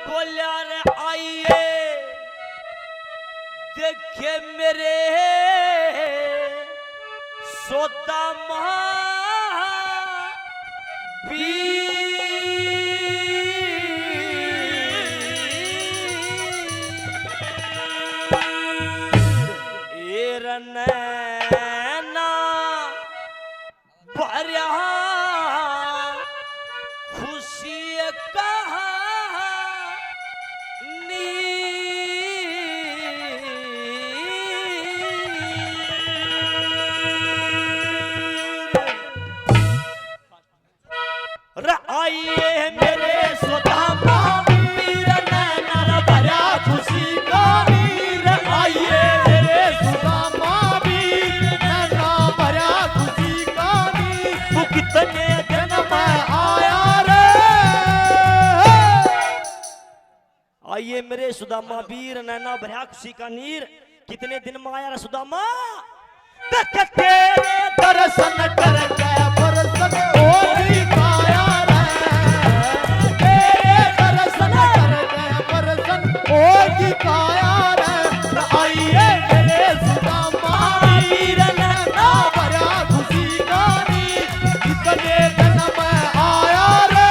बोलिया रे आइए देखे मेरे सोता महावीर नैना भरिया खुशी कहा आइए मेरे सुधा महावीर नैना भरा खुशी का नीर। आइए मेरे सुधा महावीर नैना भरा खुशी का नीर। तू कितने दिन में आया रे। आइए मेरे सुदामा वीर नैना भरा खुशी का नीर। कितने दिन में आया रे सुदामा। तेरे दर्शन करके बरसन होगी काया रे। तेरे दर्शन करके बरसन होगी काया रे। आइए मेरे सुदामा वीर नैना भरा खुशी का नीर। कितने दिन में आया रे।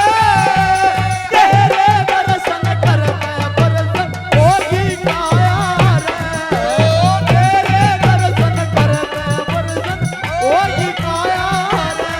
तेरे दर्शन करके बरसन होगी काया रे। तेरे दर्शन करके बरसन होगी काया रे।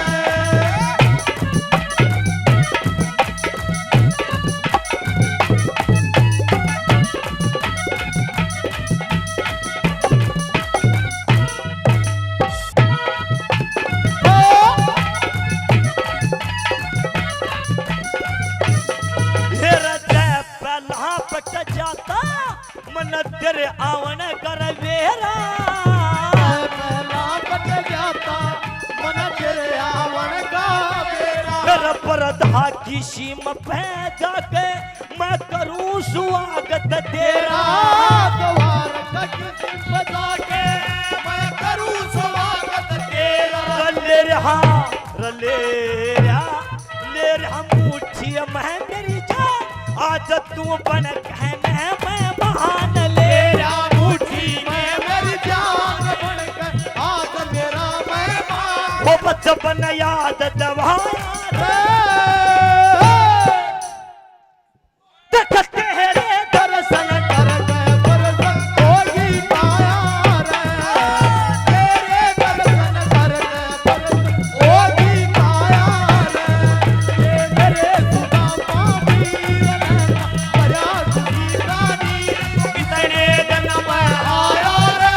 जाता मन तेरे आवन कर वेरा। पहला पट जाता मन तेरे आवन का वेरा। कर परधा की सीम पे जाके मैं करूं स्वागत तेरा। द्वार की सीम जाके मैं करूं स्वागत तेरा। ले रहा मुट्ठी में मेरी जान। आज तू बन कहने मैं महान। ले रहा मुट्ठी में मेरी जान बन कर आज मेरा मैं मान। वो बचपन याद दवाया देखते हैं रे दर्शन करके बरसन होगी काया रे। तेरे दर्शन करके बरसन होगी काया रे। मेरे सुदामा वीर नैना भरा खुशी का नीर। कितने दिन में आया रे।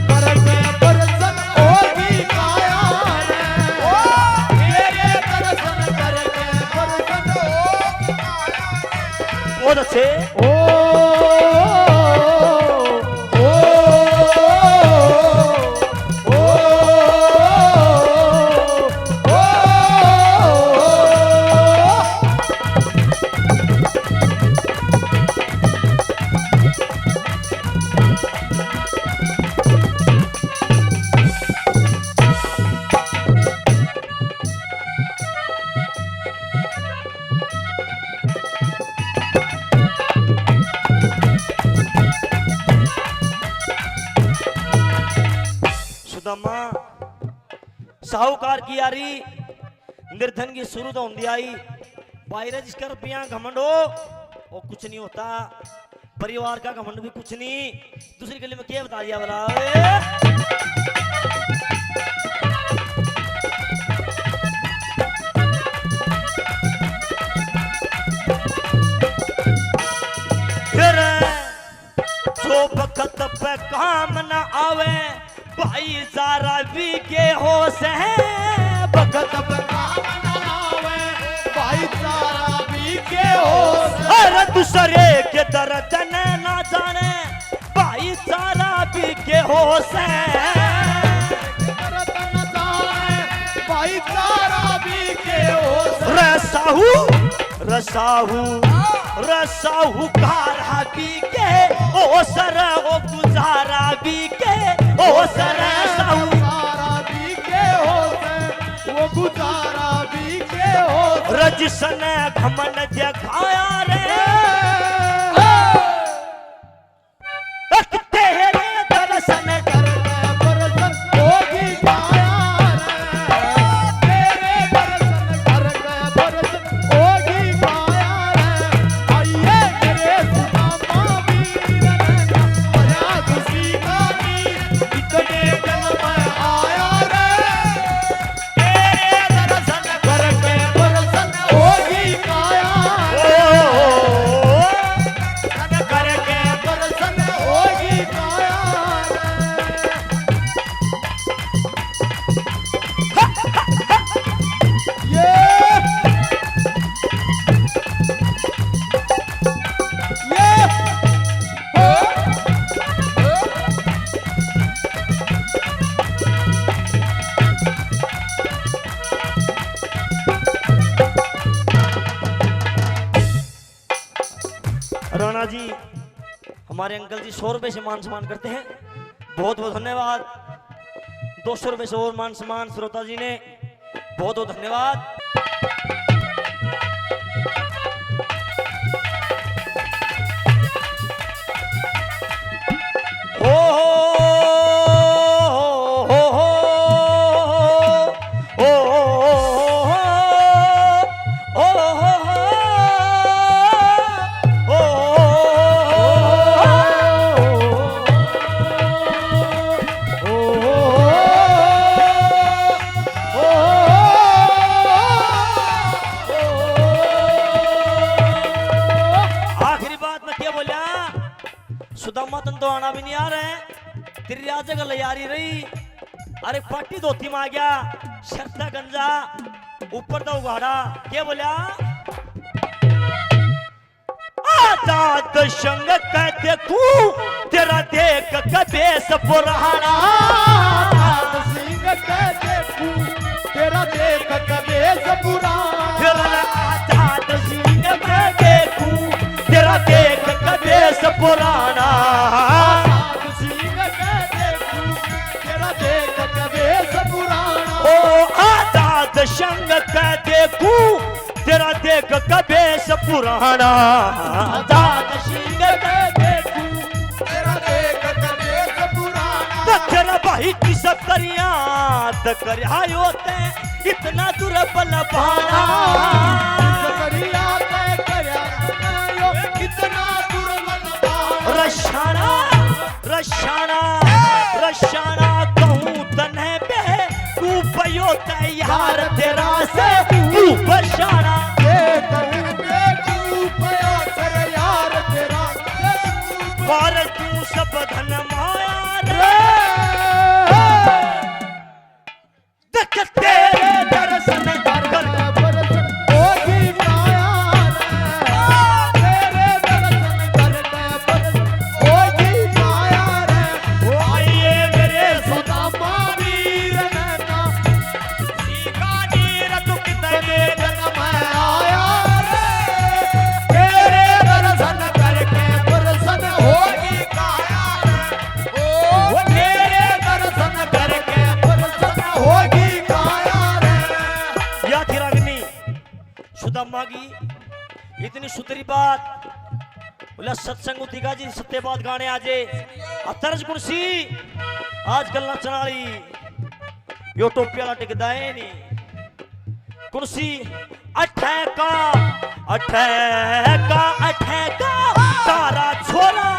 करके बरसन होगी काया रे। तेरे दर्शन करके बरसन होगी काया रे। बहुत अच्छे। सुदामा साहूकार की यारी निर्धन की शुरू तो होंगी आई। वायरस कर पिया घमंड हो वो कुछ नहीं होता। परिवार का घमंड भी कुछ नहीं। दूसरी गली में क्या बता दिया बोला। फिर जो वक्त पे काम न आवे भाई सारा भी के होश है। वक्त पे काम न आवे भाई सारा भी के होश। हर दूसरे के दर्द ना जाने भाई सारा भी के होश है। भाई सारा भी के होश। रसाहू कारा भी के ओ सर ओ गुजारा भी के ओ सर साहू कारा भी के हो वो गुजारा भी के रजसन घमन जगाया रे तेरे दर्शन करके परसन होगी काया रे तेरे दर्शन करके परसन होगी काया रे आइए मेरे सुदामा वीर ने बड़ा खुशी गानी इतने जल में आया रे तेरे दर्शन करके परसन होगी काया करके परसन होगी काया ये राणा जी हमारे अंकल जी 100 रुपए से मान सम्मान करते हैं, बहुत बहुत धन्यवाद। 200 रुपए से और मान सम्मान श्रोता जी ने, बहुत बहुत धन्यवाद। हो हो हो हो आखिरी बात में क्या बोला, सुदामा तन तो आना भी नहीं आ रहे, तेरी आज जगह लयारी रही। अरे पट्टी धोती में आ गया, शर्ता गंजा ऊपर तो उगाड़ा, क्या बोला आजाद संग कहते तू तेरा देख कदेश पुराना सिंह कहते तू तेरा देख कदेश पुराना तेरा आजाद सिंह कहते तू तेरा देख कदेश पुराना सिंह कहते तू तेरा देख कदेश पुराना ओ आजाद संग कहते तू तेरा देख कदेश पुराना आजाद सिंह कहते तू तेरा देख कदेश पुराना तेरा भाई की सब करिया करिया होते इतना दुर्बल पाना करिया तय करया यो कितना दुर्बल बाण रशाना रशाना रशाना कहूँ तने पे तू पयो तैयार तेरा से तू बशाना और तू सब धन माया रे देख तेरे दर्शन कर आइए मेरे सीखानी तू कितने जन्म आया तेरे दर्शन करके होगी काया ओ तेरे दर्शन करके होगी काया रे या थी रागिनी सुदामा की इतनी सुथरी बात बोला सत्संग उतिका जी सत्य बात गाने आजे अतरज कुर्सी आजकल नचन वाली यो टोपी वाला टिकदा है नी कुर्सी अठे का सारा छोरा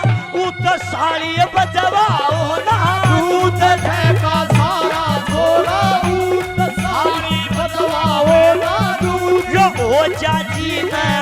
उत साली बजवाओ ना दूध का सारा छोरा ऊट सारी बदवाओ ना दूध यो ओ चाची मैं